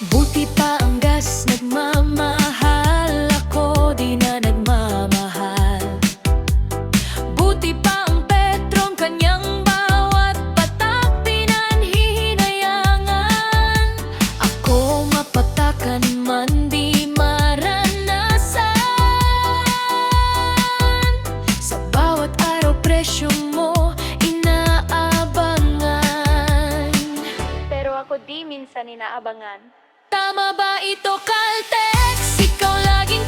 Buti pa ang gas nagmamahal, ako di na nagmamahal. Buti pa ang Petrong kanyang bawat patak pinanhihinayangan. Ako mapatakan man di maranasan. Sa bawat araw presyo mo inaabangan, Pero ako di minsan inaabangan. tama ba ito, Caltex? Ikaw laging